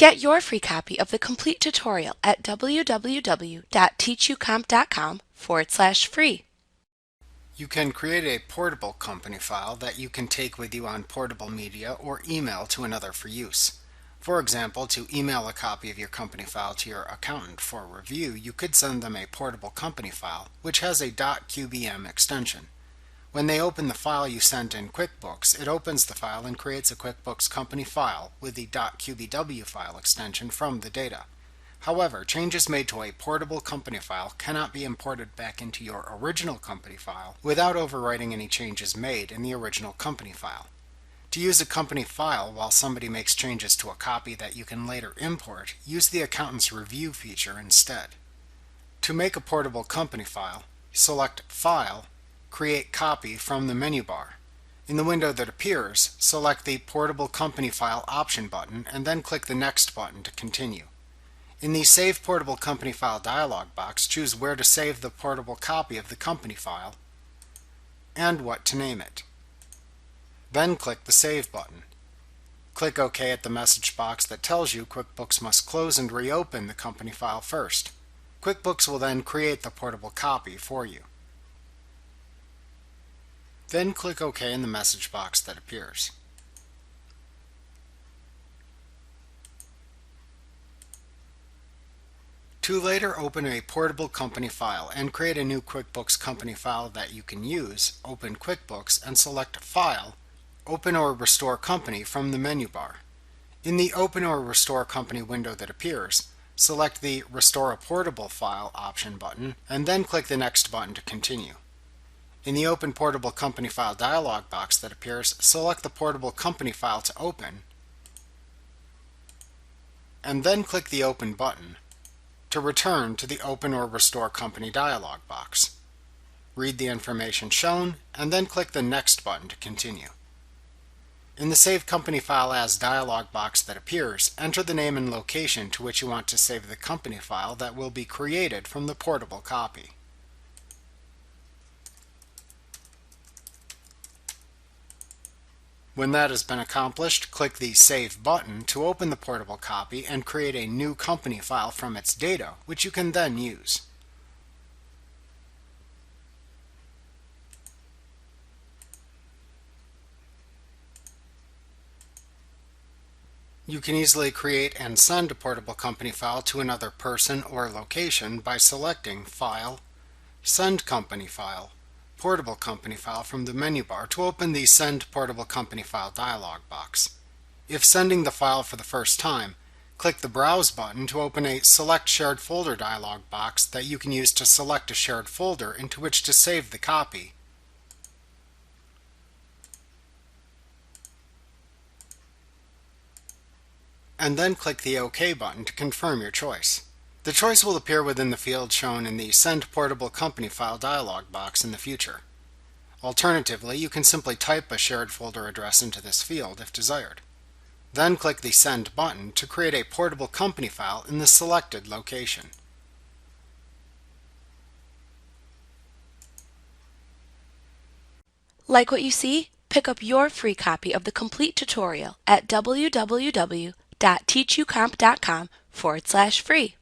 Get your free copy of the complete tutorial at www.teachucomp.com/free. You can create a portable company file that you can take with you on portable media or email to another for use. For example, to email a copy of your company file to your accountant for review, you could send them a portable company file, which has a .qbm extension. When they open the file you sent in QuickBooks, it opens the file and creates a QuickBooks company file with the .qbw file extension from the data. However, changes made to a portable company file cannot be imported back into your original company file without overwriting any changes made in the original company file. To use a company file while somebody makes changes to a copy that you can later import, use the accountant's review feature instead. To make a portable company file, select File, Create Copy from the menu bar. In the window that appears, select the Portable Company File option button and then click the Next button to continue. In the Save Portable Company File dialog box, choose where to save the portable copy of the company file and what to name it. Then click the Save button. Click OK at the message box that tells you QuickBooks must close and reopen the company file first. QuickBooks will then create the portable copy for you. Then click OK in the message box that appears. To later open a portable company file and create a new QuickBooks company file that you can use, open QuickBooks and select File, Open or Restore Company from the menu bar. In the Open or Restore Company window that appears, select the Restore a Portable File option button and then click the Next button to continue. In the Open Portable Company File dialog box that appears, select the portable company file to open and then click the Open button to return to the Open or Restore Company dialog box. Read the information shown and then click the Next button to continue. In the Save Company File As dialog box that appears, enter the name and location to which you want to save the company file that will be created from the portable copy. When that has been accomplished, click the Save button to open the portable copy and create a new company file from its data, which you can then use. You can easily create and send a portable company file to another person or location by selecting File, Send Company File, Portable Company File from the menu bar to open the Send Portable Company File dialog box. If sending the file for the first time, click the Browse button to open a Select Shared Folder dialog box that you can use to select a shared folder into which to save the copy. And then click the OK button to confirm your choice. The choice will appear within the field shown in the Send Portable Company File dialog box in the future. Alternatively, you can simply type a shared folder address into this field if desired. Then click the Send button to create a portable company file in the selected location. Like what you see? Pick up your free copy of the complete tutorial at www.teachucomp.com/free.